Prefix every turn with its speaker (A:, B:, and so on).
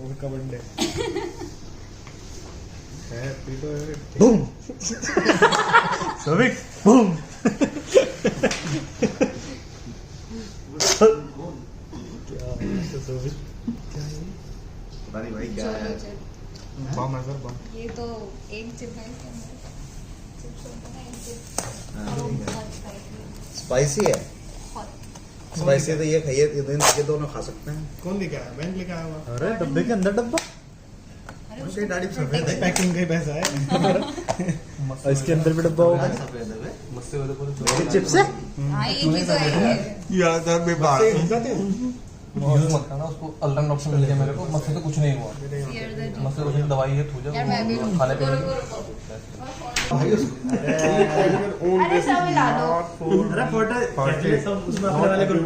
A: उनका birthday happy birthday
B: boom
A: सविक boom क्या सविक
B: पता नहीं भाई क्या है।
A: बम है सर बम
C: ये तो एक चिप है इसके अंदर चिप्स होता है एक चिप
B: हाँ,
C: और वो
B: ठीक है।
C: बहुत स्पाइसी
B: स्पाइसी है।
C: बहुत
B: स्पाइसी तो ये खाइए, ये दोनों खा सकते हैं।
A: कौन लेके आया बैंक लेके आया हुआ
D: अरे डब्बे के अंदर डब्बा
C: अरे
B: उनकी
C: उसको
B: दाढ़ी सफेद है।
A: पैकिंग का ही पैसा है
D: और इसके अंदर भी डब्बा होगा
B: सफेद है
D: ये चिप्स है
C: हाँ ये चीज है
B: यार सर बेबाक
E: यूज मत करना उसको। अल्ट्रान डॉक्टर मिल गया मेरे को, मस्से तो कुछ नहीं हुआ। मस्से कुछ नहीं, दवाई है थूजा
C: यार मैं भी
E: खाने पीने की।
B: भाई उसको
C: अरे सब मिला दो
A: अरे फोटो उसमें अपने वाले ग्रुप